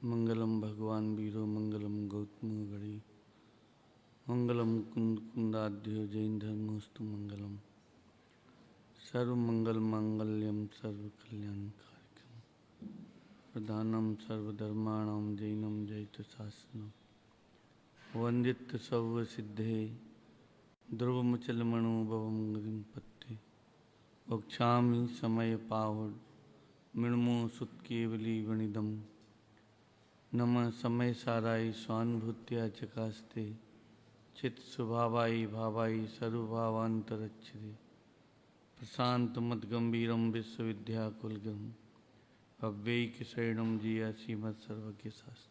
मंगलम भगवान वीरो मंगलम गौतम गणी मंगलम कुंद कुंदाध्यो जैन धर्मस्तु मंगलम सर्व मंगल मांगल्यम सर्व कल्याणकारकम प्रधानम सर्वधर्माणाम जैनम जैत शासनम वंदित सर्व सिद्धे ध्रुवमचलमणो भवम गतिम पत्ते वक्षामि समय पावड मृणमो सुत केवली वणिदम नमः समय साराय स्वानुभूत्या चकास्ते चित स्वभावाई भावाई सर्वभावांतरच्छिदे प्रशांत मत गंभीरम विश्वविद्या कुलगम अव्ययिक शरणम जिया श्रीमद सर्वज्ञ शास्त्र।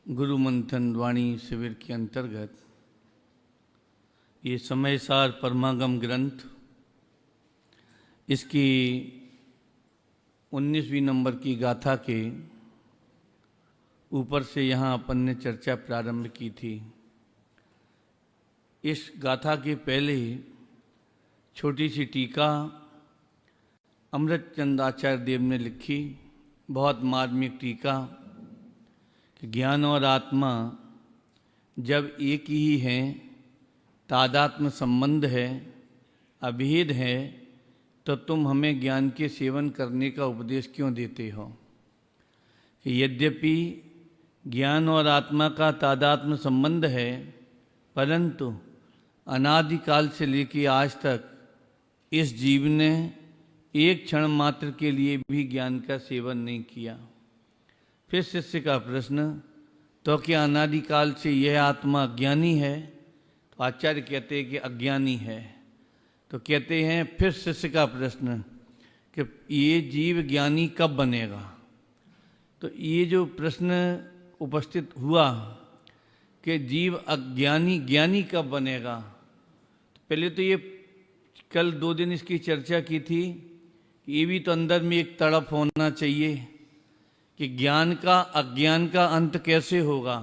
गुरु मंथन वाणी शिविर के अंतर्गत ये समयसार परमागम ग्रंथ, इसकी 19वीं नंबर की गाथा के ऊपर से यहाँ अपन ने चर्चा प्रारंभ की थी। इस गाथा के पहले छोटी सी टीका अमृतचंद आचार्य देव ने लिखी, बहुत मार्मिक टीका कि ज्ञान और आत्मा जब एक ही हैं, तादात्म्य संबंध है, अभेद है, तो तुम हमें ज्ञान के सेवन करने का उपदेश क्यों देते हो। कि यद्यपि ज्ञान और आत्मा का तादात्म्य संबंध है, परंतु अनादिकाल से लेकर आज तक इस जीव ने एक क्षण मात्र के लिए भी ज्ञान का सेवन नहीं किया। फिर शिष्य का प्रश्न, तो क्या अनादिकाल से यह आत्मा अज्ञानी है? तो आचार्य कहते हैं कि अज्ञानी है। तो कहते हैं फिर शिष्य का प्रश्न कि ये जीव ज्ञानी कब बनेगा? तो ये जो प्रश्न उपस्थित हुआ कि जीव अज्ञानी ज्ञानी कब बनेगा, तो पहले तो ये कल 2 दिन इसकी चर्चा की थी कि ये भी तो अंदर में एक तड़प होना चाहिए कि ज्ञान का अज्ञान का अंत कैसे होगा।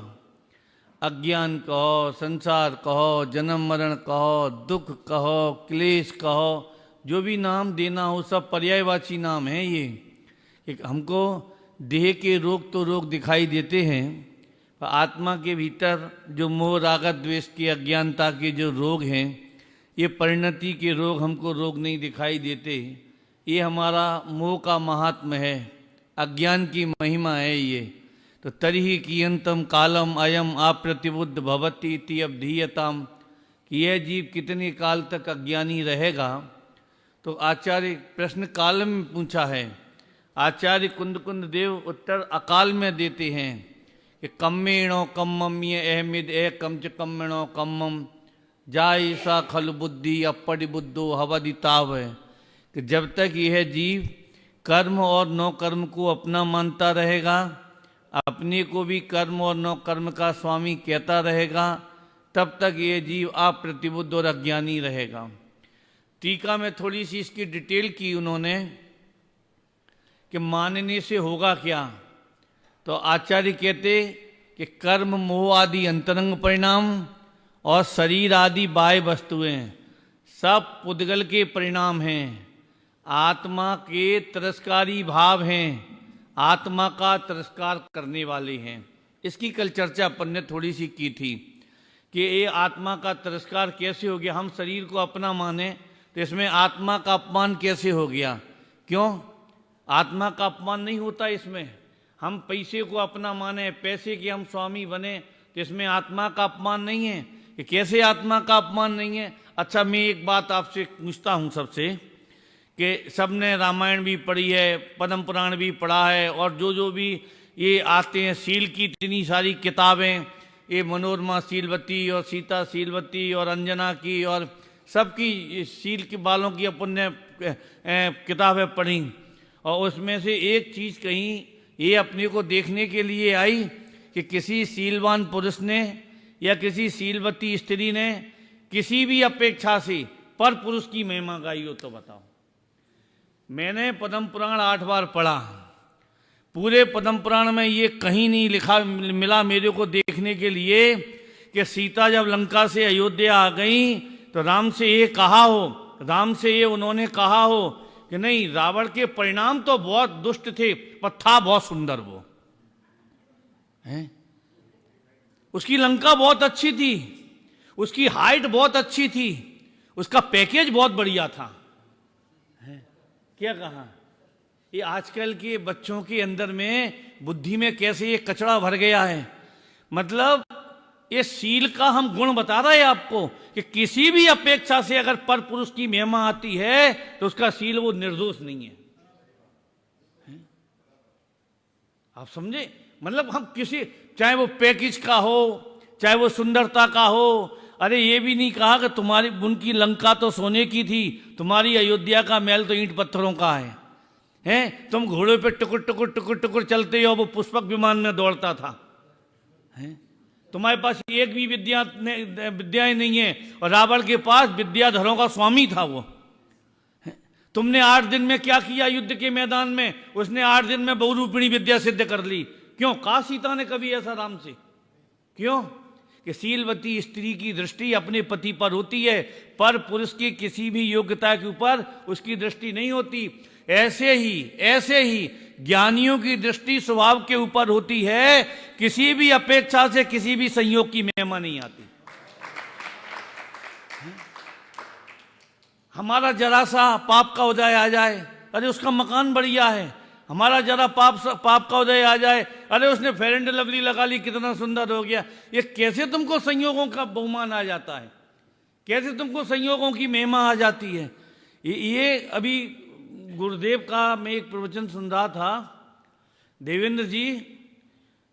अज्ञान कहो, संसार कहो, जन्म मरण कहो, दुख कहो, क्लेश कहो, जो भी नाम देना हो सब पर्यायवाची नाम है। ये कि हमको देह के रोग तो रोग दिखाई देते हैं, पर आत्मा के भीतर जो मोह रागत द्वेष की अज्ञानता के जो रोग हैं, ये परिणति के रोग हमको रोग नहीं दिखाई देते। ये हमारा मोह का महात्म्य है, अज्ञान की महिमा है ये। तो तरिहि कियंतम कालम अयम अप्रतिबुद्ध भवति इति अवधीयताम, कि यह जीव कितने काल तक अज्ञानी रहेगा। तो आचार्य प्रश्न काल में पूछा है, आचार्य कुंद कुंद देव उत्तर अकाल में देते हैं कि कम्मेणो कम्मम ये अहमिद ए कम च कम्मेणो कम्मम जाय सा खल बुद्धि अपरि बुद्धो हवदिताव है। कि जब तक यह जीव कर्म और नौ कर्म को अपना मानता रहेगा, अपने को भी कर्म और नौ कर्म का स्वामी कहता रहेगा, तब तक ये जीव अप्रतिबुद्ध और अज्ञानी रहेगा। टीका में थोड़ी सी इसकी डिटेल की उन्होंने कि मानने से होगा क्या। तो आचार्य कहते कि कर्म मोह आदि अंतरंग परिणाम और शरीर आदि बाह्य वस्तुएं सब पुद्गल के परिणाम हैं, आत्मा के तिरस्कारी भाव हैं, आत्मा का तिरस्कार करने वाले हैं। इसकी कल चर्चा अपन ने थोड़ी सी की थी कि ये आत्मा का तिरस्कार कैसे हो गया। हम शरीर को अपना माने तो इसमें आत्मा का अपमान कैसे हो गया? क्यों? आत्मा का अपमान नहीं होता इसमें। हम पैसे को अपना माने, पैसे के हम स्वामी बने, तो इसमें आत्मा का अपमान नहीं है। कि कैसे आत्मा का अपमान नहीं है? अच्छा, मैं एक बात आपसे पूछता हूँ सबसे कि सबने रामायण भी पढ़ी है, पद्म पुराण भी पढ़ा है, और जो भी ये आते हैं शील की इतनी सारी किताबें, ये मनोरमा शीलवती और सीता शीलवती और अंजना की और सबकी शील के बालों की अपन ने किताबें पढ़ी, और उसमें से एक चीज़ कहीं ये अपने को देखने के लिए आई कि किसी शीलवान पुरुष ने या किसी शीलवती स्त्री ने किसी भी अपेक्षा से पर पुरुष की महिमा गाई हो। तो बताओ, मैंने पद्म पुराण 8 बार पढ़ा, पूरे पद्म पुराण में ये कहीं नहीं लिखा मिला मेरे को देखने के लिए कि सीता जब लंका से अयोध्या आ गई तो राम से ये कहा हो, राम से ये उन्होंने कहा हो कि नहीं, रावण के परिणाम तो बहुत दुष्ट थे पर था बहुत सुंदर वो है। उसकी लंका बहुत अच्छी थी, उसकी हाइट बहुत अच्छी थी, उसका पैकेज बहुत बढ़िया था है? क्या कहा? ये आजकल के बच्चों के अंदर में बुद्धि में कैसे ये कचरा भर गया है। मतलब ये सील का हम गुण बता रहे हैं आपको कि किसी भी अपेक्षा से अगर पर पुरुष की महिमा आती है तो उसका सील वो निर्दोष नहीं है, आप समझे? मतलब हम किसी, चाहे वो पैकेज का हो, चाहे वो सुंदरता का हो, अरे ये भी नहीं कहा कि तुम्हारी उनकी लंका तो सोने की थी, तुम्हारी अयोध्या का महल तो ईंट पत्थरों का है, हैं? तुम घोड़े पे टुकुर टुकुर टुकुर टुकुर चलते हो, वो पुष्पक विमान में दौड़ता था, हैं? तुम्हारे पास एक भी विद्याएं नहीं है, और रावण के पास विद्याधरों का स्वामी था वो। तुमने 8 दिन में क्या किया युद्ध के मैदान में? उसने 8 दिन में बहुरूपिणी विद्या सिद्ध कर ली। क्यों? कहा सीता ने कभी ऐसा राम से? क्यों? कि शीलवती स्त्री की दृष्टि अपने पति पर होती है, पर पुरुष की किसी भी योग्यता के ऊपर उसकी दृष्टि नहीं होती। ऐसे ही ज्ञानियों की दृष्टि स्वभाव के ऊपर होती है, किसी भी अपेक्षा से किसी भी संयोग की महिमा नहीं आती। हमारा जरा सा पाप का उदय आ जाए, अरे उसका मकान बढ़िया है। हमारा जरा पाप का उदय आ जाए, अरे उसने फेयर एंड लवली लगा ली, कितना सुंदर हो गया। ये कैसे तुमको संयोगों का बहुमान आ जाता है, कैसे तुमको संयोगों की महिमा आ जाती है। ये अभी गुरुदेव का मैं एक प्रवचन सुन रहा था, देवेंद्र जी,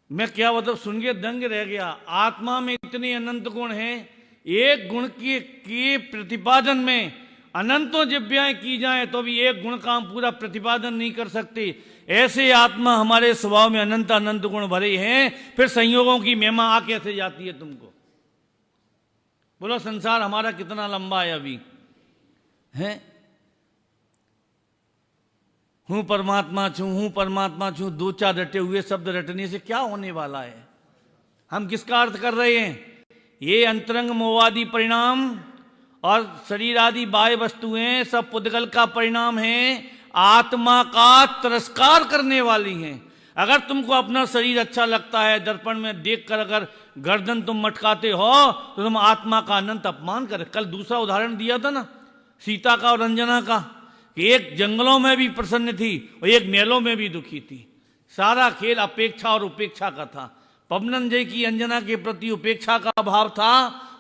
मैं क्या मतलब सुन के दंग रह गया। आत्मा में इतने अनंत गुण हैं, एक गुण के प्रतिपादन में अनंतों जिव्याएं की जाएं तो भी एक गुण का हम पूरा प्रतिपादन नहीं कर सकते। ऐसे आत्मा हमारे स्वभाव में अनंत अनंत गुण भरे हैं, फिर संयोगों की महिमा आ कैसे जाती है तुमको? बोलो, संसार हमारा कितना लंबा है अभी है? हूं परमात्मा छू, दो चार रटे हुए शब्द रटने से क्या होने वाला है? हम किसका अर्थ कर रहे हैं? ये अंतरंग मोहवादी परिणाम और शरीर आदि बाह्य वस्तुएं सब पुद्गल का परिणाम है, आत्मा का तिरस्कार करने वाली हैं। अगर तुमको अपना शरीर अच्छा लगता है, दर्पण में देखकर अगर गर्दन तुम मटकाते हो तो तुम आत्मा का अनंत अपमान कर। कल दूसरा उदाहरण दिया था ना, सीता का और अंजना का, कि एक जंगलों में भी प्रसन्न थी और एक महलों में भी दुखी थी। सारा खेल अपेक्षा और उपेक्षा का था। पवनंजय की अंजना के प्रति उपेक्षा का भाव था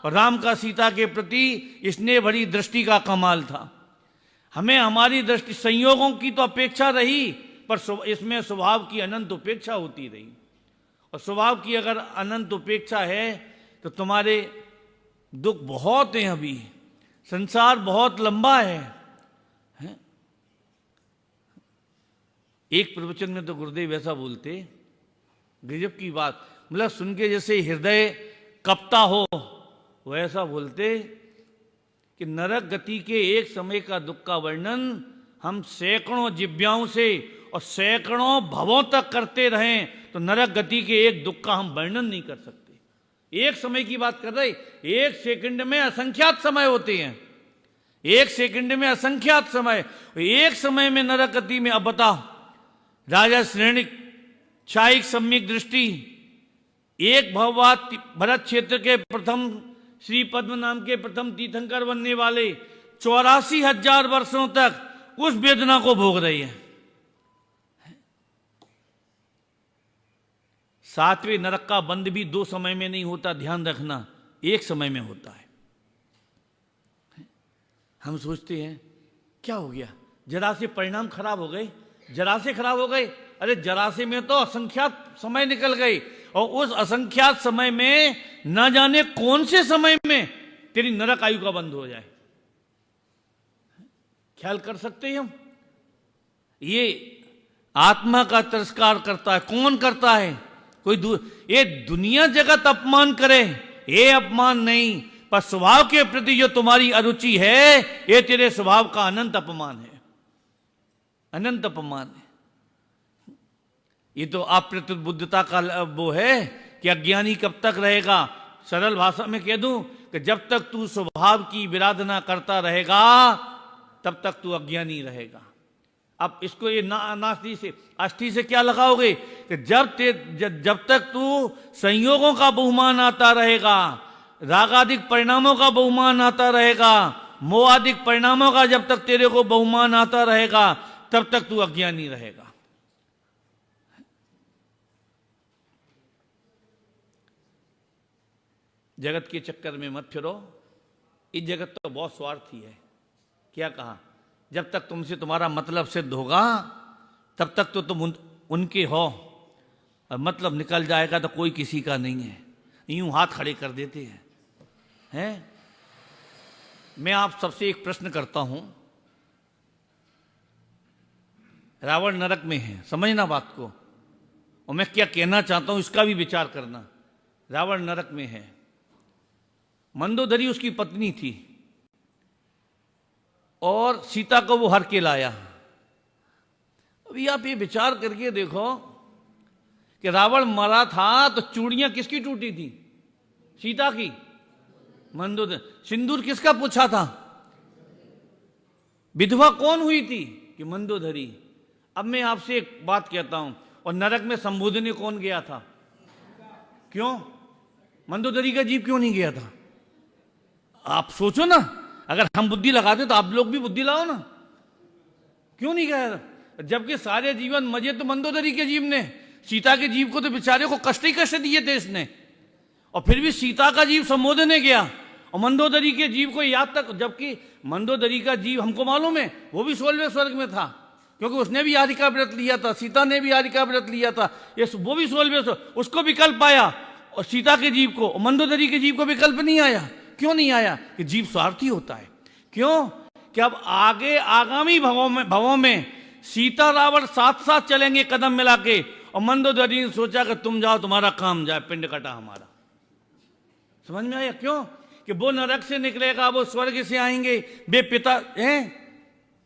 और राम का सीता के प्रति स्नेह भरी दृष्टि का कमाल था। हमें हमारी दृष्टि संयोगों की तो अपेक्षा रही, पर इसमें स्वभाव की अनंत उपेक्षा होती रही। और स्वभाव की अगर अनंत उपेक्षा है तो तुम्हारे दुख बहुत हैं। अभी संसार बहुत लंबा है? एक प्रवचन में तो गुरुदेव ऐसा बोलते, गजब की बात, मतलब सुन के जैसे हृदय कपता हो वैसा बोलते कि नरक गति के एक समय का दुख का वर्णन हम सैकड़ों जिव्याओं से और सैकड़ों भवों तक करते रहें तो नरक गति के एक दुख का हम वर्णन नहीं कर सकते। एक समय की बात कर रहे, एक सेकंड में असंख्यात समय होते हैं, एक सेकंड में असंख्यात समय। एक समय में नरक गति में, अब बताओ, राजा श्रेणिक शायिक सम्यक दृष्टि, एक भववाद भरत क्षेत्र के प्रथम श्री पद्म नाम के प्रथम तीर्थंकर बनने वाले 84,000 वर्षों तक उस वेदना को भोग रही है। 7वें नरक का बंद भी 2 समय में नहीं होता, ध्यान रखना, एक समय में होता है। हम सोचते हैं क्या हो गया, जरा से परिणाम खराब हो गए, जरा से खराब हो गए। अरे जरा से में तो असंख्यात समय निकल गए, और उस असंख्यात समय में न जाने कौन से समय में तेरी नरक आयु का बंद हो जाए। ख्याल कर सकते हैं हम? ये आत्मा का तिरस्कार करता है। कौन करता है? कोई ये दुनिया जगत अपमान करे, ये अपमान नहीं, पर स्वभाव के प्रति जो तुम्हारी अरुचि है, ये तेरे स्वभाव का अनंत अपमान है, अनंत अपमान है। ये तो अप्रतिबुद्धता का वो है कि अज्ञानी कब तक रहेगा, सरल भाषा में कह दूं कि जब तक तू स्वभाव की विराधना करता रहेगा तब तक तू अज्ञानी रहेगा। अब इसको ये नास्ति से अष्टि से क्या लगाओगे कि जब तक तू संयोगों का बहुमान आता रहेगा, रागादिक परिणामों का बहुमान आता रहेगा, मोहादिक परिणामों का जब तक तेरे को बहुमान आता रहेगा तब तक तू अज्ञानी रहेगा। जगत के चक्कर में मत फिरो, इस जगत तो बहुत स्वार्थी है। क्या कहा? जब तक तुमसे तुम्हारा मतलब सिद्ध होगा तब तक तो तुम उनके हो, और मतलब निकल जाएगा तो कोई किसी का नहीं है। यूं हाथ खड़े कर देते हैं। मैं आप सबसे एक प्रश्न करता हूं, रावण नरक में है, समझना बात को, और मैं क्या कहना चाहता हूं इसका भी विचार करना। रावण नरक में है, मंदोदरी उसकी पत्नी थी और सीता को वो हर के लाया। अभी आप ये विचार करके देखो कि रावण मरा था तो चूड़ियां किसकी टूटी थी? सीता की। मंदोदरी। सिंदूर किसका पूछा था? विधवा कौन हुई थी? कि मंदोदरी। अब मैं आपसे एक बात कहता हूं, और नरक में संबोधने कौन गया था? क्यों? मंदोदरी का जीव क्यों नहीं गया था? आप सोचो ना, अगर हम बुद्धि लगाते तो आप लोग भी बुद्धि लाओ ना, क्यों नहीं गया? जबकि सारे जीवन मजे तो मंदोदरी के जीव ने, सीता के जीव को तो बेचारे को कष्ट ही कष्ट दिए थे इसने, और फिर भी सीता का जीव संबोधने गया और मंदोदरी के जीव को याद तक, जबकि मंदोदरी का जीव हमको मालूम है वो भी 16वें स्वर्ग में था, क्योंकि उसने भी आदि का व्रत लिया था, सीता ने भी आदि का व्रत लिया था, ये वो भी 16वें, उसको विकल्प आया, और सीता के जीव को, मंदोदरी के जीव को विकल्प नहीं आया। क्यों नहीं आया? कि जीव स्वार्थी होता है। क्यों? कि अब आगे आगामी भवों में सीता रावण साथ साथ चलेंगे कदम मिला के, और मंदोदरी ने सोचा कि तुम जाओ, तुम्हारा काम जाए, पिंड कटा हमारा। समझ में आया? क्यों? कि वो नरक से निकलेगा, वो स्वर्ग से आएंगे, वे पिता हैं,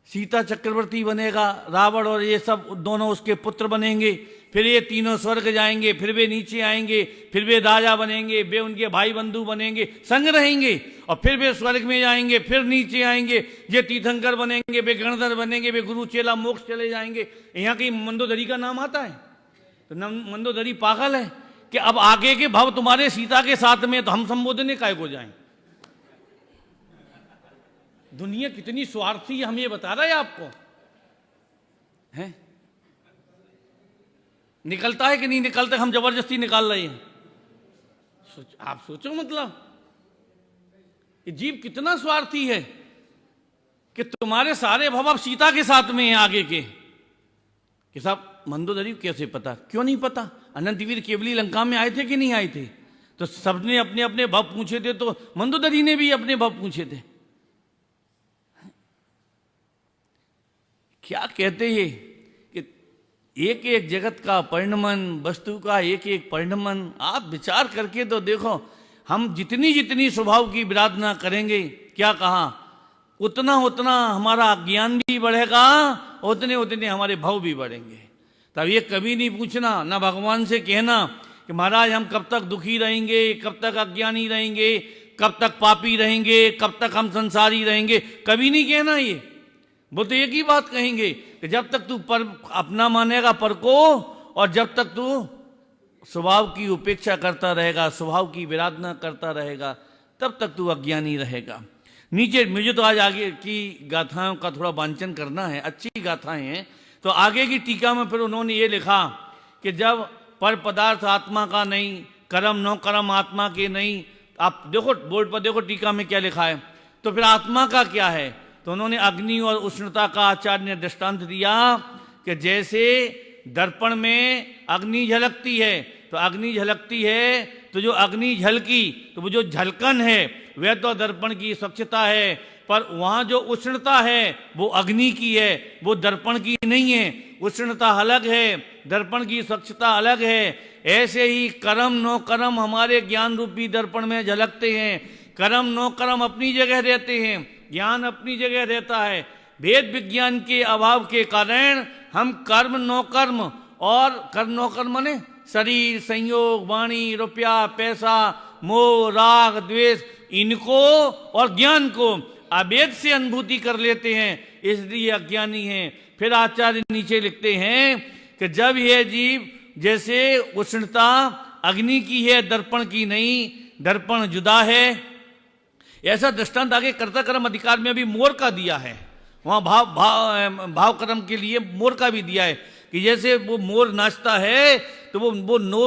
सीता चक्रवर्ती बनेगा, रावण और ये सब दोनों उसके पुत्र बनेंगे, फिर ये तीनों स्वर्ग जाएंगे, फिर वे नीचे आएंगे, फिर वे राजा बनेंगे, वे उनके भाई बंधु बनेंगे, संग रहेंगे, और फिर वे स्वर्ग में जाएंगे, फिर नीचे आएंगे, ये तीर्थंकर बनेंगे, वे गणधर बनेंगे, वे गुरु चेला मोक्ष चले जाएंगे। यहाँ की मंदोदरी का नाम आता है तो मंदोदरी पागल है कि अब आगे के भव तुम्हारे सीता के साथ में, तो हम संबोधने काय को जाएं? दुनिया कितनी स्वार्थी है, हम ये बता रहे हैं आपको, है? निकलता है कि नहीं निकलता? हम जबरदस्ती निकाल रहे हैं। आप सोचो, मतलब कि जीव कितना स्वार्थी है कि तुम्हारे सारे भव अब सीता के साथ में हैं आगे के। कि साहब मंदोदरी कैसे पता? क्यों नहीं पता? अनंतवीर केवली लंका में आए थे कि नहीं आए थे? तो सबने अपने अपने भव पूछे थे, तो मंदोदरी ने भी अपने भव पूछे थे। क्या कहते हैं कि एक एक जगत का परिणमन, वस्तु का एक एक परिणमन, आप विचार करके तो देखो, हम जितनी जितनी स्वभाव की विराधना करेंगे, क्या कहा, उतना उतना हमारा ज्ञान भी बढ़ेगा, उतने उतने हमारे भाव भी बढ़ेंगे। तब ये कभी नहीं पूछना, ना भगवान से कहना कि महाराज हम कब तक दुखी रहेंगे, कब तक अज्ञानी रहेंगे, कब तक पापी रहेंगे, कब तक हम संसारी रहेंगे, कभी नहीं कहना ये। वो तो एक ही बात कहेंगे कि जब तक तू पर अपना मानेगा पर को, और जब तक तू स्वभाव की उपेक्षा करता रहेगा, स्वभाव की विराधना करता रहेगा, तब तक तू अज्ञानी रहेगा। नीचे मुझे तो आज आगे की गाथाओं का थोड़ा वांचन करना है, अच्छी गाथाएं हैं। तो आगे की टीका में फिर उन्होंने ये लिखा कि जब पर पदार्थ आत्मा का नहीं, कर्म नो कर्म आत्मा के नहीं। आप देखो बोर्ड पर, देखो टीका में क्या लिखा है। तो फिर आत्मा का क्या है? तो उन्होंने अग्नि और उष्णता का आचार्य ने दृष्टांत दिया कि जैसे दर्पण में अग्नि झलकती है, तो अग्नि झलकती है, तो जो अग्नि झलकी, तो वो जो झलकन है वह तो दर्पण की स्वच्छता है, पर वहाँ जो उष्णता है वो अग्नि की है, वो दर्पण की नहीं है। उष्णता अलग है, दर्पण की स्वच्छता अलग है। ऐसे ही कर्म नो कर्म हमारे ज्ञान रूपी दर्पण में झलकते हैं। कर्म नो कर्म अपनी जगह रहते हैं, ज्ञान अपनी जगह रहता है। भेद विज्ञान के अभाव के कारण हम कर्म नो कर्म, और कर्म नो कर्म ने शरीर, संयोग, वाणी, रुपया, पैसा, मोह, राग, द्वेष, इनको और ज्ञान को अभेद से अनुभूति कर लेते हैं, इसलिए अज्ञानी हैं। फिर आचार्य नीचे लिखते हैं कि जब यह जीव जैसे उष्णता अग्नि की है, दर्पण की नहीं, दर्पण जुदा है, ऐसा दृष्टांत आगे कर्ता कर्म अधिकार में भी मोर का दिया है। वहां भाव कर्म के लिए मोर का भी दिया है कि जैसे वो मोर नाचता है तो वो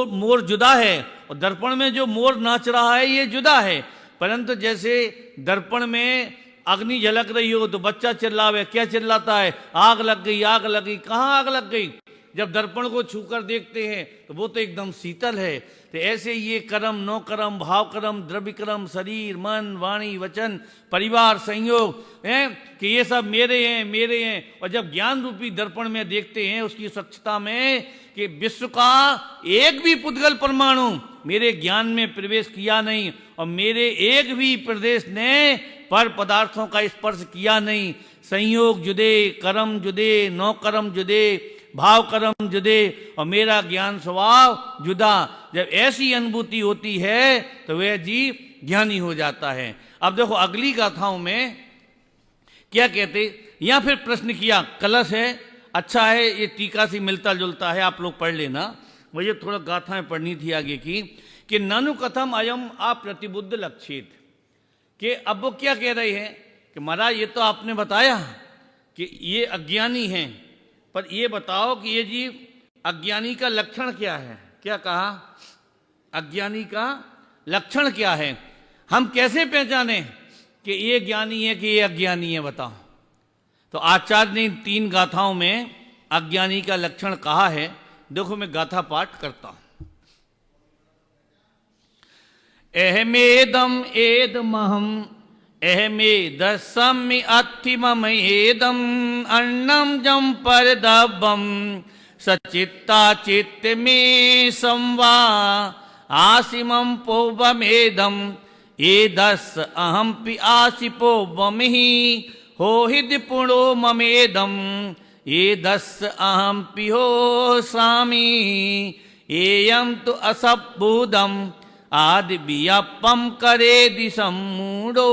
मोर जुदा है, और दर्पण में जो मोर नाच रहा है ये जुदा है। परंतु जैसे दर्पण में अग्नि झलक रही हो तो बच्चा चिल्लावे, क्या चिल्लाता है? आग लग गई, आग लग गई। कहाँ आग लग गई? जब दर्पण को छूकर देखते हैं तो वो तो एकदम शीतल है। तो ऐसे ये कर्म, नो कर्म, भाव कर्म, द्रव्य कर्म, शरीर, मन, वाणी, वचन, परिवार, संयोग है कि ये सब मेरे हैं, मेरे हैं। और जब ज्ञान रूपी दर्पण में देखते हैं उसकी स्वच्छता में कि विश्व का एक भी पुद्गल परमाणु मेरे ज्ञान में प्रवेश किया नहीं, और मेरे एक भी प्रदेश ने पर पदार्थों का स्पर्श किया नहीं। संयोग जुदे, कर्म जुदे, नो कर्म जुदे, भाव कर्म जुदे, और मेरा ज्ञान स्वभाव जुदा। जब ऐसी अनुभूति होती है तो वह जीव ज्ञानी हो जाता है। अब देखो अगली गाथाओं में क्या कहते, या फिर प्रश्न किया, कलश है, अच्छा है, ये टीका से मिलता जुलता है, आप लोग पढ़ लेना। मुझे थोड़ा गाथाएं पढ़नी थी आगे की कि ननु कथम अयम अप्रतिबुद्ध लक्षित, कि अब वो क्या कह रहे हैं कि महाराज ये तो आपने बताया कि ये अज्ञानी हैं, पर ये बताओ कि ये जीव अज्ञानी का लक्षण क्या है? क्या कहा? अज्ञानी का लक्षण क्या है? हम कैसे पहचाने कि ये ज्ञानी है कि ये अज्ञानी है? बताओ। तो आचार्य ने 3 गाथाओं में अज्ञानी का लक्षण कहा है। देखो मैं गाथा पाठ करता हूं। अहमेदम एदमहम अहमेदस्मि अत्थिमम एदम अन्नम जम परदबम सचित्ता चित्त में संवा आसिमम पोवमेदम एदस अहम पि आसिपो बमहि होहिद पुणो ममेदम एदस अहम पि हो सामी एयम तो असबूदम आदि बियपम करे दिशम मूडो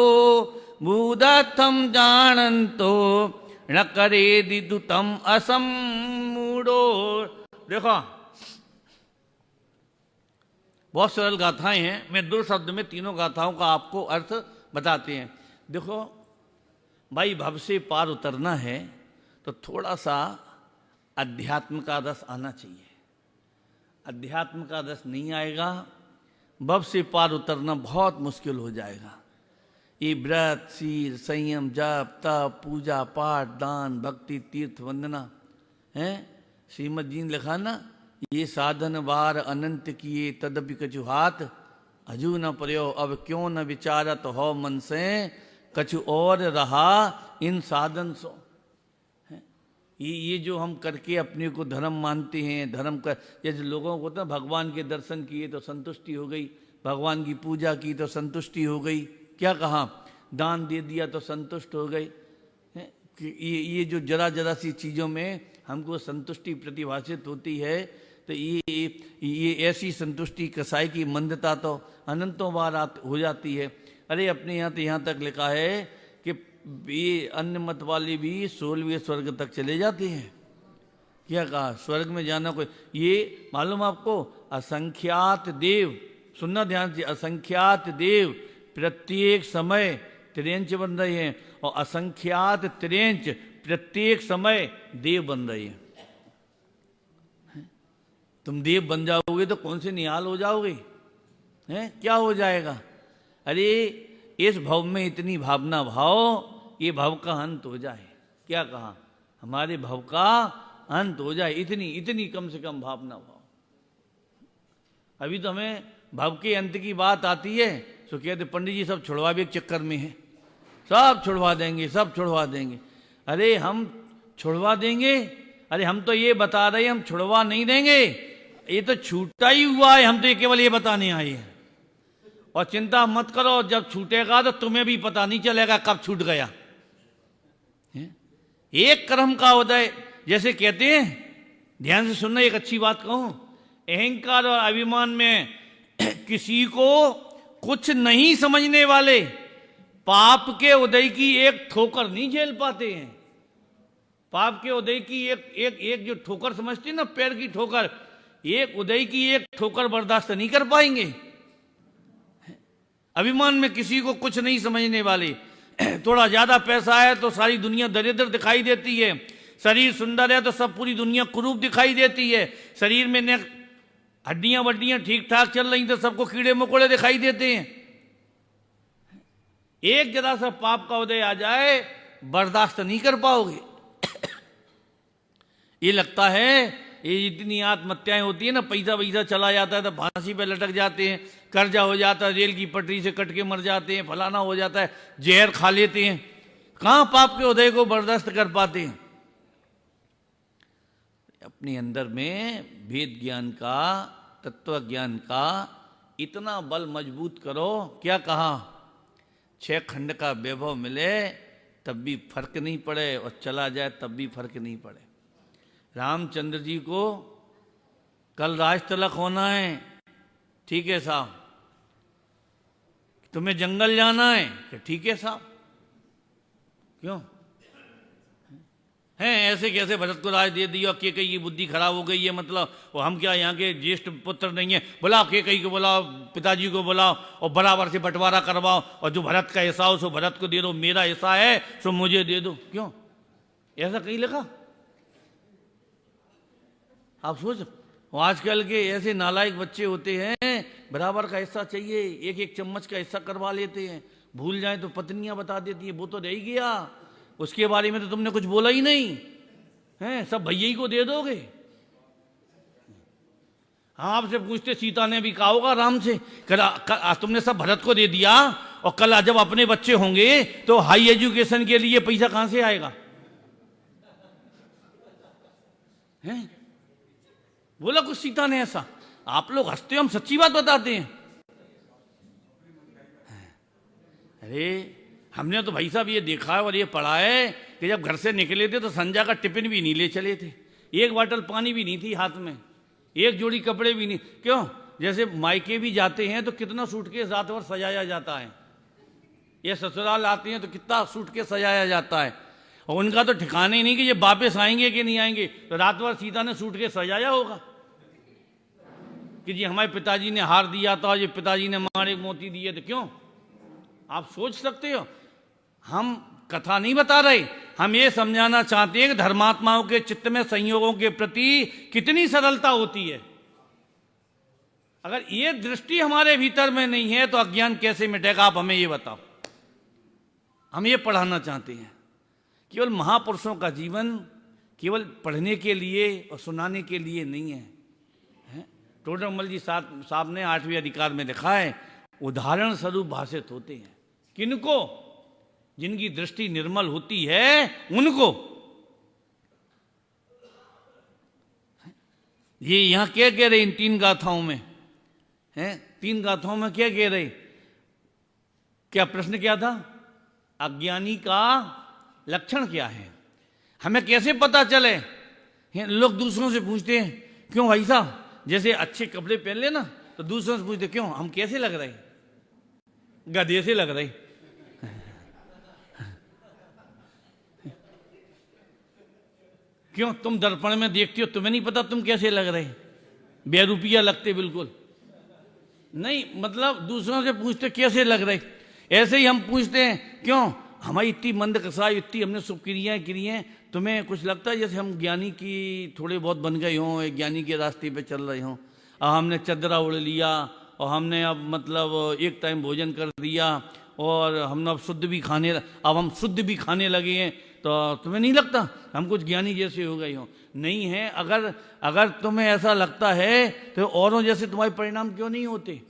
भूदत्थम जानंतो न करे दिदुतम असम मूडो। देखो बहुत सरल गाथाएं हैं, मैं 2 शब्द में तीनों गाथाओं का आपको अर्थ बताते हैं। देखो भाई, भव से पार उतरना है तो थोड़ा सा अध्यात्म का रस आना चाहिए। अध्यात्म का रस नहीं आएगा, भव से पार उतरना बहुत मुश्किल हो जाएगा। ये व्रत, शील, संयम, जप, तप, पूजा पाठ, दान, भक्ति, तीर्थ, वंदना है, श्रीमद जी ने लिखा ना, ये साधन वार अनंत किए तदपि कछु हाथ अजू न पर्यो, अब क्यों न विचारत हो मन से कछु और रहा इन साधन सो। ये जो हम करके अपने को धर्म मानते हैं, धर्म का, जैसे लोगों को तो भगवान के दर्शन किए तो संतुष्टि हो गई, भगवान की पूजा की तो संतुष्टि हो गई, क्या कहा, दान दे दिया तो संतुष्ट हो गई। कि ये जो जरा जरा सी चीज़ों में हमको संतुष्टि प्रतिभाषित होती है, तो ये ऐसी संतुष्टि कसाई की मंदता तो अनंतों बार हो जाती है। अरे अपने यहाँ तो यहाँ तक लिखा है कि ये अन्य मत वाले भी 16वें स्वर्ग तक चले जाते हैं। क्या कहा? स्वर्ग में जाना कोई, ये मालूम आपको, असंख्यात देव, सुनना ध्यान से, असंख्यात देव प्रत्येक समय त्रियंच बन रहे हैं, और असंख्यात त्रियंच प्रत्येक समय देव बन रहे हैं। तुम देव बन जाओगे तो कौन से निहाल हो जाओगे? हैं, क्या हो जाएगा? अरे इस भव में इतनी भावना भाव, ये भव का अंत हो जाए। क्या कहा? हमारे भव का अंत हो जाए, इतनी इतनी कम से कम भावना भाव। अभी तो हमें भव के अंत की बात आती है तो कहते पंडित जी सब छुड़वा भी एक चक्कर में है, सब छुड़वा देंगे, सब छुड़वा देंगे। अरे हम छुड़वा देंगे? अरे हम तो ये बता रहे हैं हम छुड़वा नहीं देंगे, ये तो छूटा ही हुआ है, हम तो ये केवल ये बताने आए हैं। और चिंता मत करो, जब छूटेगा तो तुम्हें भी पता नहीं चलेगा कब छूट गया। एक कर्म का उदय, जैसे कहते हैं, ध्यान से सुनना, एक अच्छी बात कहूं, अहंकार और अभिमान में किसी को कुछ नहीं समझने वाले पाप के उदय की एक ठोकर नहीं झेल पाते हैं। पाप के उदय की एक जो ठोकर समझते हैं ना, पैर की ठोकर, एक उदय की एक ठोकर बर्दाश्त नहीं कर पाएंगे। अभिमान में किसी को कुछ नहीं समझने वाले। थोड़ा ज्यादा पैसा है तो सारी दुनिया दरिद्र दिखाई देती है, शरीर सुंदर है तो सब पूरी दुनिया कुरूप दिखाई देती है, शरीर में हड्डियां वड्डियां ठीक ठाक चल रही तो सबको कीड़े मकोड़े दिखाई देते हैं। एक जरा सा पाप का उदय आ जाए बर्दाश्त नहीं कर पाओगे। ये लगता है ये इतनी आत्महत्याएं होती है ना, पैसा वैसा चला जाता है तो फांसी पे लटक जाते हैं, कर्जा हो जाता है, रेल की पटरी से कट के मर जाते हैं, फलाना हो जाता है, जहर खा लेते हैं। कहां पाप के उदय को बर्दाश्त कर पाते हैं। अपने अंदर में वेद ज्ञान का, तत्व ज्ञान का इतना बल मजबूत करो। क्या कहा? 6 खंड का वैभव मिले तब भी फर्क नहीं पड़े और चला जाए तब भी फर्क नहीं पड़े। रामचंद्र जी को कल राज तिलक होना है, ठीक है साहब। तुम्हें जंगल जाना है कि ठीक है साहब। क्यों हैं ऐसे कैसे भरत को राज दे दिया? केकई की बुद्धि खराब हो गई है, मतलब वो हम क्या यहाँ के ज्येष्ठ पुत्र नहीं है? बुलाओ केकई को, बुलाओ पिताजी को, बुलाओ और बराबर से बंटवारा करवाओ, और जो भरत का ऐसा हो सो भरत को दे दो, मेरा ऐसा है सो मुझे दे दो। क्यों ऐसा कहीं लिखा? आप सोच, आजकल के ऐसे नालायक बच्चे होते हैं, बराबर का हिस्सा चाहिए, एक एक चम्मच का हिस्सा करवा लेते हैं। भूल जाए तो पत्नियां बता देती है वो तो रह ही गया, उसके बारे में तो तुमने कुछ बोला ही नहीं है, सब भैया ही को दे दोगे। हाँ, आपसे पूछते सीता ने भी कहा होगा राम से, तुमने सब भरत को दे दिया और कल जब अपने बच्चे होंगे तो हाई एजुकेशन के लिए पैसा कहां से आएगा? हैं? बोला कुछ सीता ने ऐसा? आप लोग हंसते हो, हम सच्ची बात बताते हैं। अरे हमने तो भाई साहब ये देखा है और ये पढ़ा है कि जब घर से निकले थे तो संजा का टिफिन भी नहीं ले चले थे, एक बोतल पानी भी नहीं थी हाथ में, एक जोड़ी कपड़े भी नहीं। क्यों? जैसे मायके भी जाते हैं तो कितना सूटकेस रात भर सजाया जाता है, ये ससुराल आते हैं तो कितना सूटकेस सजाया जाता है, और उनका तो ठिकाने ही नहीं कि ये वापस आएंगे कि नहीं आएंगे। तो रात भर सीता ने सूटकेस सजाया होगा कि जी हमारे पिताजी ने हार दिया था, ये पिताजी ने मारे मोती दिए थे। क्यों? आप सोच सकते हो, हम कथा नहीं बता रहे, हम ये समझाना चाहते हैं कि धर्मात्माओं के चित्त में संयोगों के प्रति कितनी सरलता होती है। अगर ये दृष्टि हमारे भीतर में नहीं है तो अज्ञान कैसे मिटेगा? आप हमें ये बताओ। हम ये पढ़ाना चाहते हैं। केवल महापुरुषों का जीवन केवल पढ़ने के लिए और सुनाने के लिए नहीं है। टोडरमल जी साहब ने 8वें अधिकार में लिखा है, उदाहरण स्वरूप भाषित होते हैं। किनको? जिनकी दृष्टि निर्मल होती है उनको। ये यहां क्या कह रहे इन 3 गाथाओं में हैं? 3 गाथाओं में क्या कह रहे? क्या प्रश्न क्या था? अज्ञानी का लक्षण क्या है? हमें कैसे पता चले? लोग दूसरों से पूछते हैं, क्यों भाई साहब, जैसे अच्छे कपड़े पहन ले ना तो दूसरों से पूछते क्यों हम कैसे लग रहे? गधे से लग रहे। क्यों? तुम दर्पण में देखते हो, तुम्हें नहीं पता तुम कैसे लग रहे? बेरुपया लगते बिल्कुल नहीं, मतलब दूसरों से पूछते कैसे लग रहे। ऐसे ही हम पूछते हैं, क्यों हमारी इतनी मंद कसाई, इतनी हमने शुभ क्रियाएं करी हैं, तुम्हें कुछ लगता है जैसे हम ज्ञानी की थोड़े बहुत बन गए हों, एक ज्ञानी के रास्ते पे चल रहे हों, और हमने चदरा उड़ लिया और हमने अब मतलब एक टाइम भोजन कर दिया और हमने अब हम शुद्ध भी खाने लगे हैं, तो तुम्हें नहीं लगता हम कुछ ज्ञानी जैसे हो गए हों? नहीं है। अगर तुम्हें ऐसा लगता है तो औरों जैसे तुम्हारे परिणाम क्यों नहीं होते?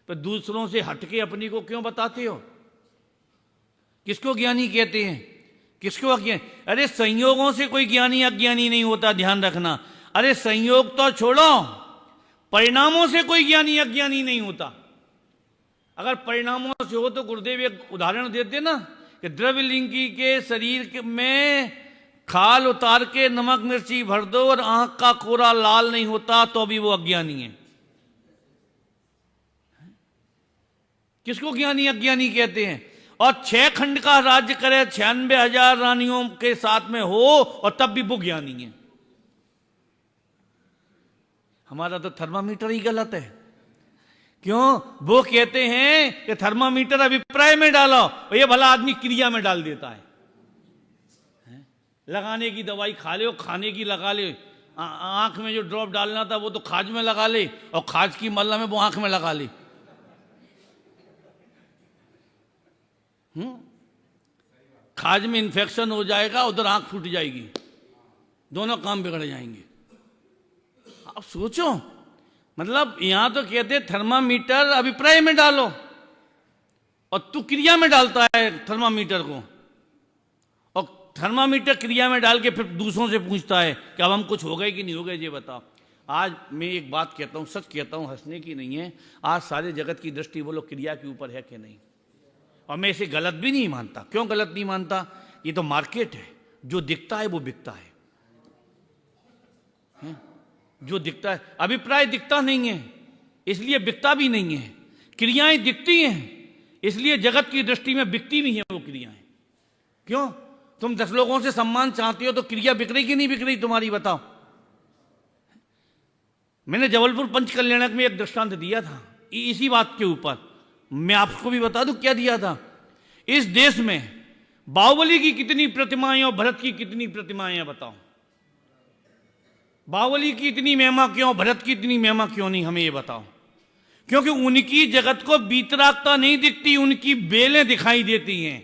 तो दूसरों से हटके अपनी को क्यों बताते हो? किसको ज्ञानी कहते हैं, किसको अज्ञानी? अरे संयोगों से कोई ज्ञानी अज्ञानी नहीं होता, ध्यान रखना। अरे संयोग तो छोड़ो, परिणामों से कोई ज्ञानी अज्ञानी नहीं होता। अगर परिणामों से हो तो गुरुदेव एक उदाहरण देते ना कि द्रव्यलिंगी के शरीर में खाल उतार के नमक मिर्ची भर दो और आंख का कोरा लाल नहीं होता तो भी वो अज्ञानी है। किसको ज्ञानी अज्ञानी कहते हैं? और 6 खंड का राज्य करे, 96,000 रानियों के साथ में हो, और तब भी वो ज्ञानी है। हमारा तो थर्मामीटर ही गलत है। क्यों? वो कहते हैं कि थर्मामीटर अभिप्राय में डालो, और ये भला आदमी क्रिया में डाल देता है। लगाने की दवाई खा ले, और खाने की लगा ले। आंख में जो ड्रॉप डालना था वो तो खाज में लगा ले, और खाज की मल्ला में वो आंख में लगा ले। खाज में इन्फेक्शन हो जाएगा, उधर आंख फूट जाएगी, दोनों काम बिगड़ जाएंगे। आप सोचो, मतलब यहां तो कहते थर्मामीटर अभिप्राय में डालो, और तू क्रिया में डालता है थर्मामीटर को, और थर्मामीटर क्रिया में डाल के फिर दूसरों से पूछता है कि अब हम कुछ हो गए कि नहीं हो गए, ये बताओ। आज मैं एक बात कहता हूं, सच कहता हूं, हंसने की नहीं है। आज सारे जगत की दृष्टि बोलो क्रिया के ऊपर है कि नहीं, और मैं इसे गलत भी नहीं मानता। क्यों गलत नहीं मानता? ये तो मार्केट है, जो दिखता है वो बिकता है। जो दिखता है, अभिप्राय दिखता नहीं है इसलिए बिकता भी नहीं है। क्रियाएं दिखती हैं इसलिए जगत की दृष्टि में बिकती भी हैं वो क्रियाएं। क्यों? तुम 10 लोगों से सम्मान चाहती हो तो क्रिया बिक रही कि नहीं बिक रही तुम्हारी, बताओ। मैंने जबलपुर पंचकल्याणक में एक दृष्टांत दिया था इसी बात के ऊपर। मैं आपको भी बता दूं क्या दिया था। इस देश में बाहुबली की कितनी प्रतिमाएं और भरत की कितनी प्रतिमाएं हैं, बताओ। बाहुबली की इतनी महिमा क्यों, भरत की इतनी महिमा क्यों नहीं, हमें ये बताओ। क्योंकि उनकी जगत को बीतरागता नहीं दिखती, उनकी बेलें दिखाई देती हैं,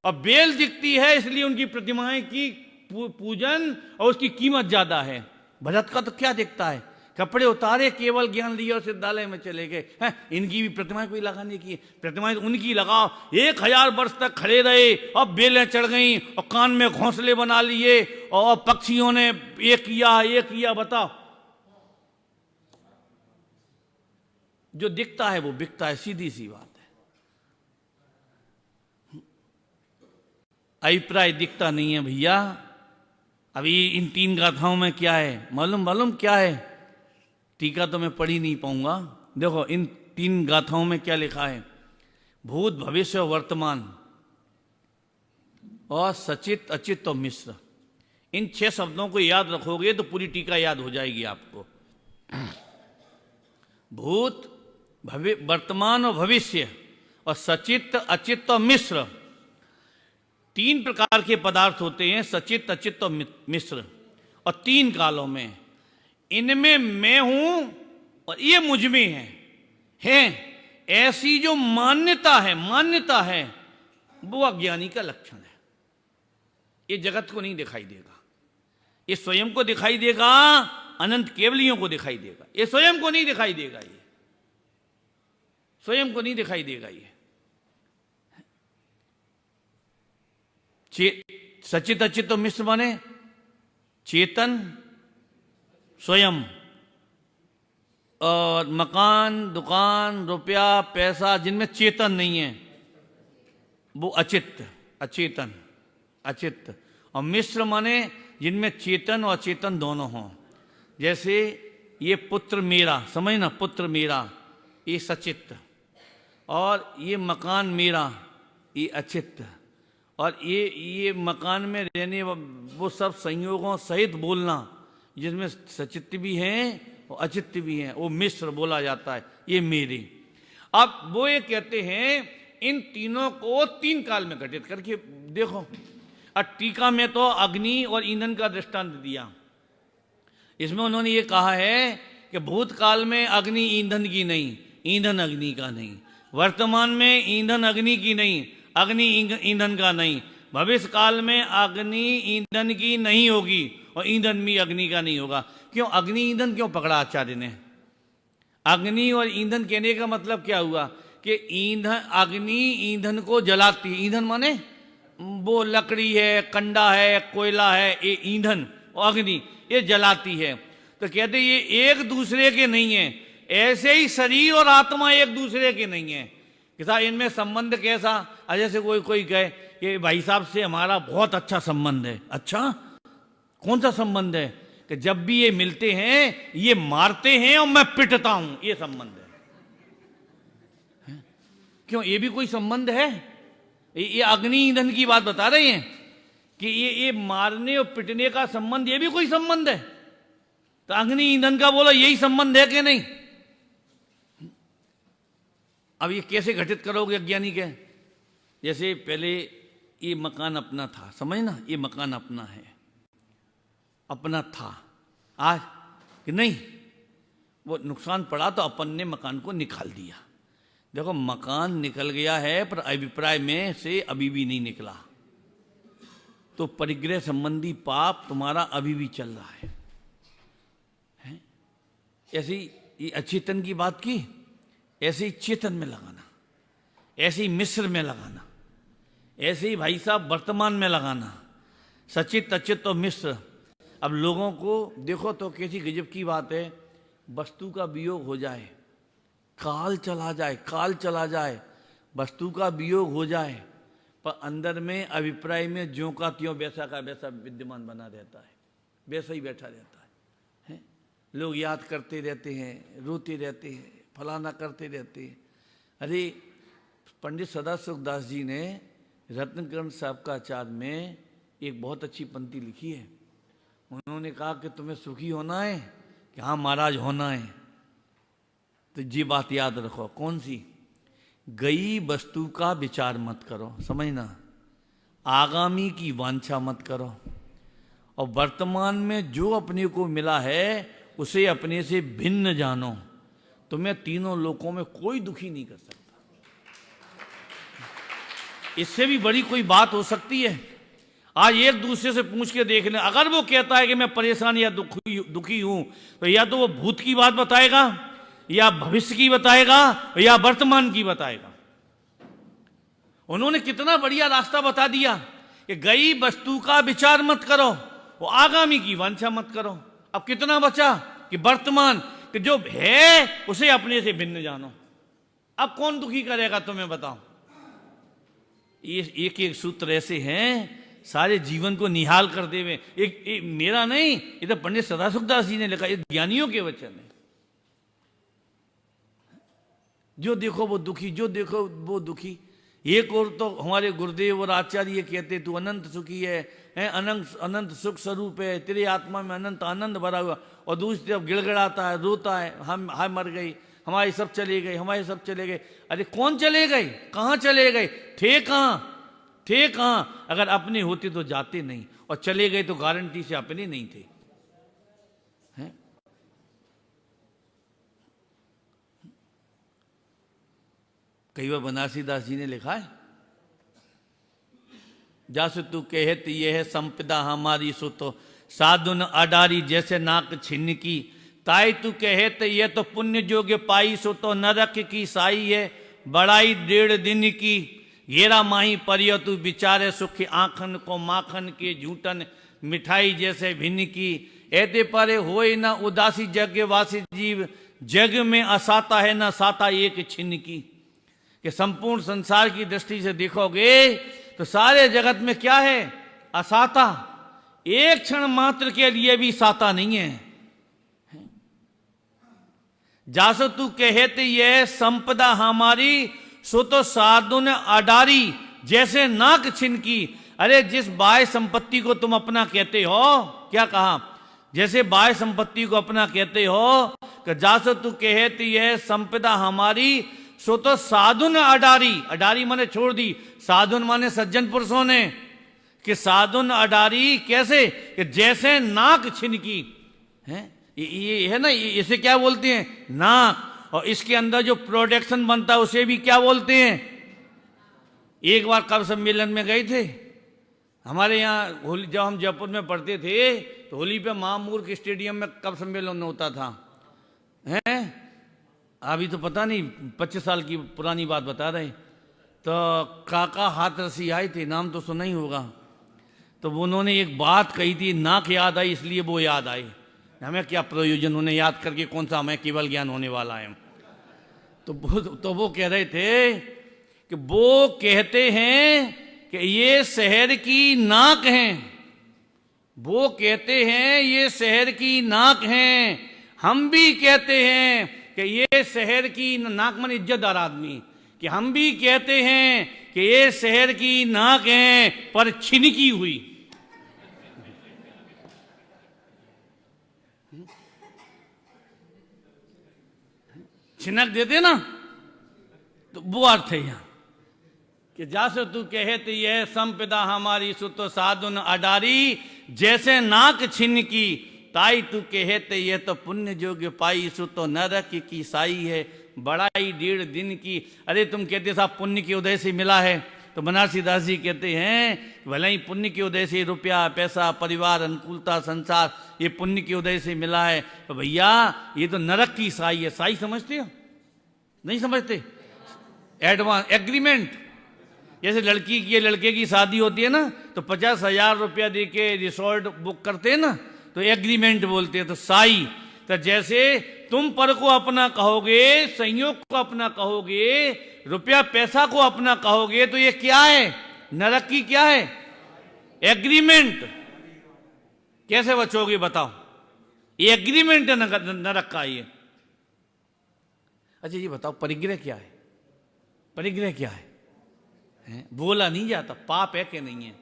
और बेल दिखती है इसलिए उनकी प्रतिमाएं की पूजन और उसकी कीमत ज्यादा है। भरत का तो क्या दिखता है, कपड़े उतारे, केवल ज्ञान लिए और सिद्धालय में चले गए हैं। इनकी भी प्रतिमाएं कोई लगाने की, प्रतिमाएं उनकी लगाओ। 1000 वर्ष तक खड़े रहे, अब बेलें चढ़ गई, और कान में घोंसले बना लिए, और पक्षियों ने ये किया, बताओ। जो दिखता है वो बिकता है, सीधी सी बात है। अभिप्राय दिखता नहीं है भैया। अभी इन 3 गाथाओं में क्या है मालूम क्या है? टीका तो मैं पढ़ ही नहीं पाऊंगा। देखो इन 3 गाथाओं में क्या लिखा है। भूत, भविष्य और वर्तमान, और सचित, अचित और मिश्र। इन 6 शब्दों को याद रखोगे तो पूरी टीका याद हो जाएगी आपको। भूत, वर्तमान और भविष्य, और सचित, अचित और मिश्र। 3 प्रकार के पदार्थ होते हैं, सचित, अचित और मिश्र, और 3 कालों में। इनमें मैं हूं और ये मुझ में है। ऐसी जो मान्यता है वो अज्ञानी का लक्षण है। ये जगत को नहीं दिखाई देगा, ये स्वयं को दिखाई देगा, अनंत केवलियों को दिखाई देगा। ये स्वयं को नहीं दिखाई देगा, ये स्वयं को नहीं दिखाई देगा। ये सचित, अचित और मिश्र माने चेतन, स्वयं, और मकान, दुकान, रुपया, पैसा जिनमें चेतन नहीं है वो अचेतन, और मिश्र माने जिनमें चेतन और अचेतन दोनों हों। जैसे ये पुत्र मेरा, समझना, पुत्र मेरा, ये सचित, और ये मकान मेरा, ये अचित, और ये मकान में रहने वो सब संयोगों सहित बोलना जिसमें सचित भी हैं और अचित भी हैं, वो मिश्र बोला जाता है। ये मेरे। अब वो ये कहते हैं इन तीनों को 3 काल में घटित करके देखो। अब टीका में तो अग्नि और ईंधन का दृष्टांत दिया। इसमें उन्होंने ये कहा है कि भूतकाल में अग्नि ईंधन की नहीं, ईंधन अग्नि का नहीं। वर्तमान में ईंधन अग्नि की नहीं, अग्नि ईंधन का नहीं। भविष्य काल में अग्नि ईंधन की नहीं होगी और ईंधन भी अग्नि का नहीं होगा। क्यों अग्नि ईंधन क्यों पकड़ा आचार्य ने? अग्नि और ईंधन कहने का मतलब क्या हुआ कि ईंधन, अग्नि ईंधन को जलाती है। ईंधन माने वो लकड़ी है, कंडा है, कोयला है, ये ईंधन, और अग्नि ये जलाती है। तो कहते ये एक दूसरे के नहीं है। ऐसे ही शरीर और आत्मा एक दूसरे के नहीं है। किसा इनमें संबंध कैसा? जैसे कोई कहे कि भाई साहब से हमारा बहुत अच्छा संबंध है। अच्छा, कौन सा संबंध है? कि जब भी ये मिलते हैं ये मारते हैं और मैं पिटता हूं, ये संबंध है। क्यों, ये भी कोई संबंध है? ये अग्नि ईंधन की बात बता रहे हैं कि ये मारने और पिटने का संबंध, ये भी कोई संबंध है? तो अग्नि ईंधन का बोलो यही संबंध है कि नहीं? अब ये कैसे घटित करोगे अज्ञानी के? जैसे पहले ये मकान अपना था, समझना, ये मकान अपना है, अपना था, आज कि नहीं, वो नुकसान पड़ा तो अपन ने मकान को निकाल दिया। देखो मकान निकल गया है पर अभिप्राय में से अभी भी नहीं निकला, तो परिग्रह संबंधी पाप तुम्हारा अभी भी चल रहा है? ऐसी ये अचेतन की बात की, ऐसे ही चेतन में लगाना, ऐसे ही मिश्र में लगाना, ऐसे ही भाई साहब वर्तमान में लगाना, सचित अचित और मिश्र। अब लोगों को देखो तो कैसी गजब की बात है, वस्तु का वियोग हो जाए, काल चला जाए, काल चला जाए, वस्तु का वियोग हो जाए, पर अंदर में अभिप्राय में ज्यों का त्यों वैसा का वैसा विद्यमान बना रहता है, वैसा ही बैठा रहता है। लोग याद करते रहते हैं, रोते रहते हैं, फलाना करते रहते हैं। अरे पंडित सदाशिव दास जी ने रत्नकरण साहब का आचार्य में एक बहुत अच्छी पंक्ति लिखी है। उन्होंने कहा कि तुम्हें सुखी होना है कि हाँ महाराज होना है, तो ये बात याद रखो। कौन सी? गई वस्तु का विचार मत करो, समझना, आगामी की वांछा मत करो, और वर्तमान में जो अपने को मिला है उसे अपने से भिन्न जानो। तुम्हें तीनों लोकों में कोई दुखी नहीं कर सकता। इससे भी बड़ी कोई बात हो सकती है? आज एक दूसरे से पूछ के देख लें, अगर वो कहता है कि मैं परेशान या दुखी हूं, तो या तो वो भूत की बात बताएगा, या भविष्य की बताएगा, या वर्तमान की बताएगा। उन्होंने कितना बढ़िया रास्ता बता दिया कि गई वस्तु का विचार मत करो, वो आगामी की वांछा मत करो। अब कितना बचा कि वर्तमान, कि जो है उसे अपने से भिन्न जानो। अब कौन दुखी करेगा तुम्हें, बताओ? ये एक एक सूत्र ऐसे हैं सारे जीवन को निहाल कर दे हुए। एक मेरा नहीं, ये तो पंडित सदाशिव दास जी ने लिखा, ये ज्ञानियों के वचन है। जो देखो वो दुखी, जो देखो वो दुखी। एक और तो हमारे गुरुदेव और आचार्य कहते तू अनंत सुखी है, अनंत सुख स्वरूप है, तेरे आत्मा में अनंत आनंद भरा हुआ, और दूसरी तरफ गिड़गिड़ाता है, रोता है, हम हाय मर गई, हमारे सब चले गए, हमारे सब चले गए। अरे कौन चले गए, कहाँ चले गए, थे कहाँ, थे कहाँ? अगर अपने होते तो जाते नहीं, और चले गए तो गारंटी से अपने नहीं थे। हैं? कई बार बनारसी दास जी ने लिखा है, जासु तू कहत ये है संपदा हमारी, सो तो साधुन अडारी जैसे नाक छिन्न की, ताई तू कहत ये तो पुण्य जोग्य पाई, सो तो नरक की साई है बड़ाई 1.5 दिन की, घेरा माही परियो तू बिचारे सुख आखन को माखन के झूठन मिठाई जैसे भिन्न की, ऐते परे होए न उदासी जग वासी जीव, जग में असाता है न साता एक छिन्न की। कि संपूर्ण संसार की दृष्टि से देखोगे तो सारे जगत में क्या है, असाता, एक क्षण मात्र के लिए भी साता नहीं है। जासो तू कहते ये संपदा हमारी, सो तो साधु ने अडारी जैसे नाक छिन की। अरे जिस बाह्य संपत्ति को तुम अपना कहते हो, क्या कहा, जैसे बाह्य संपत्ति को अपना कहते हो, कि जासो तू कहते ये संपदा हमारी, सो तो साधुन अडारी, अडारी माने छोड़ दी, साधुन माने सज्जन पुरुषों ने, कि साधुन अडारी कैसे, कि जैसे नाक छिन की है। ये है ना, इसे क्या बोलते हैं, नाक, और इसके अंदर जो प्रोडक्शन बनता है उसे भी क्या बोलते हैं। एक बार कवि सम्मेलन में गए थे हमारे यहाँ, होली जब हम जयपुर में पढ़ते थे तो होली पे महामूर के स्टेडियम में कवि सम्मेलन होता था, हैं? अभी तो पता नहीं, 25 साल की पुरानी बात बता रहे। तो काका हाथरसी आए थे, नाम तो सुना ही होगा। तो उन्होंने एक बात कही थी, नाक याद आई इसलिए वो याद आई। हमें क्या प्रयोजन उन्हें याद करके, कौन सा हमें केवल ज्ञान होने वाला है। तो वो कह रहे थे कि वो कहते हैं कि ये शहर की नाक हैं, वो कहते हैं ये शहर की नाक हैं, हम भी कहते हैं कि ये शहर की नाक, मन इज्जतदार आदमी, कि हम भी कहते हैं कि ये शहर की नाक है पर छिनकी हुई। छिनक देते ना, तो वो अर्थ है यहां कि जासो तू कहते यह संपदा हमारी सुत साधुन अडारी, जैसे नाक छिनकी ताई तू कहते ये तो पुण्य जोग्य पाई, सुतो नरक की साई है बड़ाई 1.5 दिन की। अरे तुम कहते साहब पुण्य के उदय से मिला है, तो बनारसी दास जी कहते हैं भले ही पुण्य के उदय से रुपया पैसा परिवार अनुकूलता संसार ये पुण्य के उदय से मिला है, तो भैया ये तो नरक की साई है। साई समझते हो? नहीं समझते? एडवांस एग्रीमेंट, जैसे लड़की की लड़के की शादी होती है ना, तो 50,000 रुपया दे के रिसोर्ट बुक करते हैं ना, तो एग्रीमेंट बोलते हैं। तो साई, तो जैसे तुम पर को अपना कहोगे, संयोग को अपना कहोगे, रुपया पैसा को अपना कहोगे, तो ये क्या है? नरक की क्या है? एग्रीमेंट। कैसे बचोगे बताओ? ये एग्रीमेंट है नरक का ये। अच्छा ये बताओ परिग्रह क्या है? परिग्रह क्या है? बोला नहीं जाता, पाप है कि नहीं है?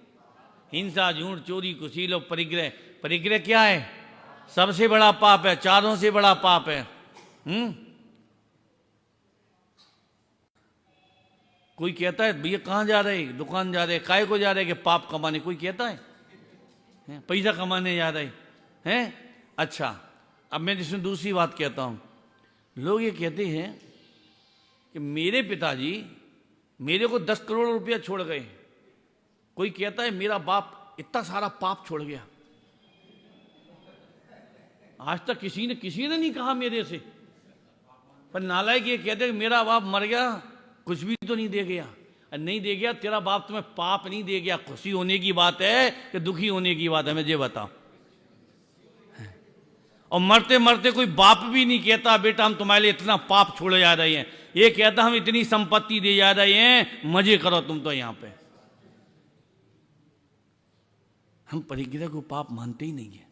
हिंसा झूठ चोरी कुशीलो परिग्रह, परिग्रह क्या है? सबसे बड़ा पाप है, चारों से बड़ा पाप है। कोई कहता है भैया कहां जा रहे? दुकान जा रहे, काय को जा रहे? कि पाप कमाने। कोई कहता है पैसा कमाने जा रहे हैं। अच्छा अब मैं इसमें दूसरी बात कहता हूं। लोग ये कहते हैं कि मेरे पिताजी मेरे को 10 करोड़ रुपया छोड़ गए। कोई कहता है मेरा बाप इतना सारा पाप छोड़ गया। आज तक किसी ने नहीं कहा मेरे से, पर नालायक ये कहते कि मेरा बाप मर गया कुछ भी तो नहीं दे गया। नहीं दे गया तेरा बाप तुम्हें पाप नहीं दे गया, खुशी होने की बात है कि दुखी होने की बात है? मुझे बताओ। और मरते मरते कोई बाप भी नहीं कहता बेटा हम तुम्हारे लिए इतना पाप छोड़े जा रहे हैं, ये कहता हम इतनी संपत्ति दे जा रहे हैं, मजे करो तुम तो यहां पे। हम परिग्रह को पाप मानते ही नहीं है,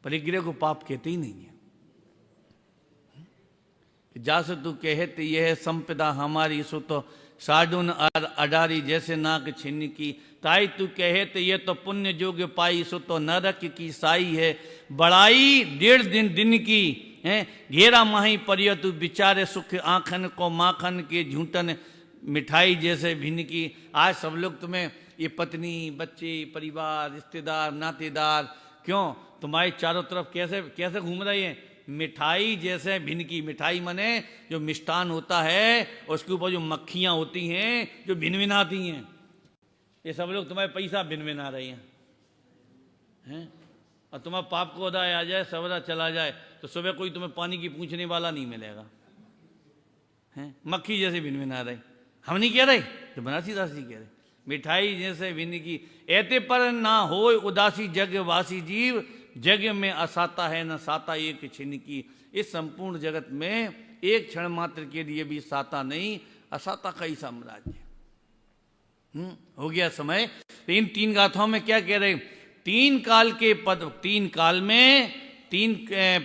परिग्रह को पाप कहते ही नहीं है। जास तू कहते यह संपदा हमारी सुतो साडुन अडारी, जैसे नाक छिन्न की ताई तू कहते ये तो पुण्य जोग पाई, सुतो नरक की साई है बड़ाई 1.5 दिन की है। घेरा माही परिय तू बिचारे सुख आंखन को माखन के झूठन मिठाई जैसे भिन्न की। आज सब लोग तुम्हें ये पत्नी बच्चे परिवार रिश्तेदार नातेदार क्यों तुम्हारे चारों तरफ कैसे कैसे घूम रहे हैं? मिठाई जैसे भिन्न की। मिठाई मने जो मिष्ठान होता है उसके ऊपर जो मक्खियां होती हैं जो भिनभिनाती हैं, ये सब लोग तुम्हारे पैसा भिनभिना रही हैं। और तुम्हारा पाप को उदय आ जाए सवेरा चला जाए तो सुबह कोई तुम्हें पानी की पूछने वाला नहीं मिलेगा। हैं मक्खी जैसे भिनभिना रहे। हम नहीं कह रहे, तो बनारसी दास जी कह रहे मिठाई जैसे भिन्न की। ऐते पर ना हो उदासी जग वासी जीव, जग में असाता है न साता एक छिन्न की। इस संपूर्ण जगत में एक क्षण मात्र के लिए भी साता नहीं, असाता का ही साम्राज्य। हो गया समय। तो इन 3 गाथाओं में क्या कह रहे? 3 काल के पद, 3 काल में 3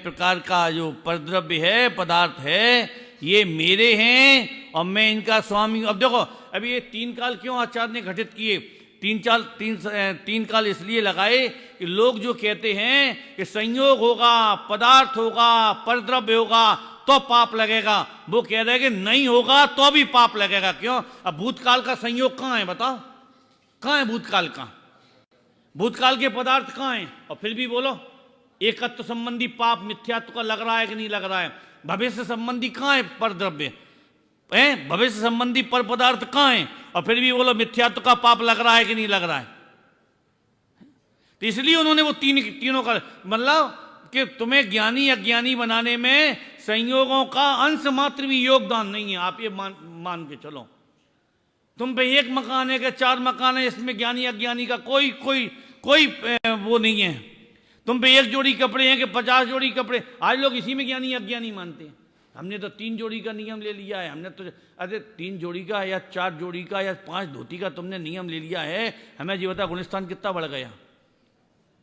प्रकार का जो परद्रव्य है पदार्थ है ये मेरे हैं और मैं इनका स्वामी। अब देखो अभी ये 3 काल क्यों आचार्य ने घटित किए? 3 काल इसलिए लगाए कि लोग जो कहते हैं कि संयोग होगा पदार्थ होगा परद्रव्य होगा तो पाप लगेगा, वो कह रहे हैं कि नहीं होगा तो भी पाप लगेगा। क्यों? अब भूतकाल का संयोग कहाँ है बताओ? कहाँ है भूतकाल का? भूतकाल के पदार्थ कहाँ हैं? और फिर भी बोलो एकत्व संबंधी पाप मिथ्यात्व का लग रहा है कि नहीं लग रहा है? भविष्य संबंधी कहाँ है परद्रव्य? भविष्य संबंधी पर पदार्थ कहाँ है? और फिर भी बोलो मिथ्यात्व का पाप लग रहा है कि नहीं लग रहा है? तो इसलिए उन्होंने वो तीनों का मतलब कि तुम्हें ज्ञानी अज्ञानी बनाने में संयोगों का अंश मात्र भी योगदान नहीं है। आप ये मान के चलो। तुम पे 1 मकान है कि 4 मकान है, इसमें ज्ञानी अज्ञानी का कोई वो नहीं है। तुम पे 1 जोड़ी कपड़े हैं कि 50 जोड़ी कपड़े। आज लोग इसी में ज्ञानी अज्ञानी मानते हैं। हमने तो 3 जोड़ी का नियम ले लिया है। हमने तो अरे 3 जोड़ी का या 4 जोड़ी का या 5 धोती का तुमने नियम ले लिया है। हमें ये बता गुलिस्तान कितना बढ़ गया?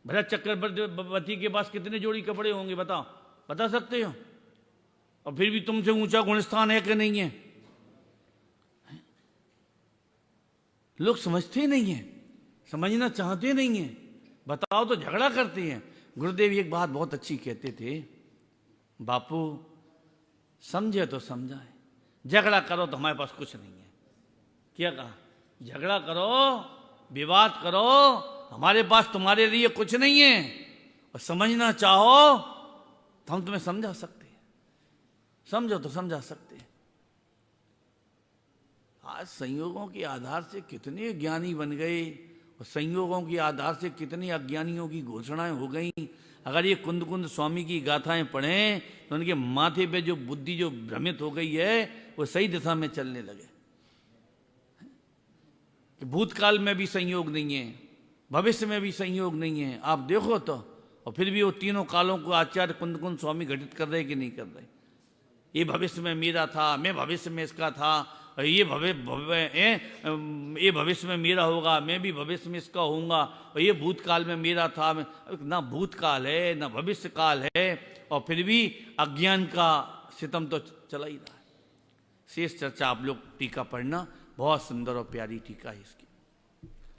भरत चक्रवर्ती के पास कितने जोड़ी कपड़े होंगे बताओ? बता सकते हो? और फिर भी तुमसे ऊंचा गुलिस्तान है कि नहीं है? लोग समझते ही नहीं हैं, समझना चाहते नहीं हैं, बताओ तो झगड़ा करते हैं। गुरुदेव एक बात बहुत अच्छी कहते थे, बापू समझे तो समझाए, झगड़ा करो तो हमारे पास कुछ नहीं है। क्या कहा? झगड़ा करो, विवाद करो, हमारे पास तुम्हारे लिए कुछ नहीं है, और समझना चाहो तो हम तुम्हें समझा सकते हैं, समझो तो समझा सकते हैं। आज संयोगों के आधार से कितने ज्ञानी बन गए और संयोगों के आधार से कितने अज्ञानियों की घोषणाएं हो गई। अगर ये कुंद कुंद स्वामी की गाथाएं पढ़ें तो उनके माथे पे जो बुद्धि जो भ्रमित हो गई है वो सही दिशा में चलने लगे। कि भूतकाल में भी संयोग नहीं है, भविष्य में भी संयोग नहीं है, आप देखो तो। और फिर भी वो तीनों कालों को आचार्य कुंद कुंद स्वामी घटित कर रहे कि नहीं कर रहे। ये भविष्य में मेरा था, मैं भविष्य में इसका था, और ये भविष्य में मेरा होगा, मैं भी भविष्य में इसका होऊंगा, और ये भूतकाल में मेरा था। ना भूतकाल है ना भविष्य काल है, और फिर भी अज्ञान का सितम तो चला ही रहा है। शेष चर्चा आप लोग टीका पढ़ना, बहुत सुंदर और प्यारी टीका है इसकी।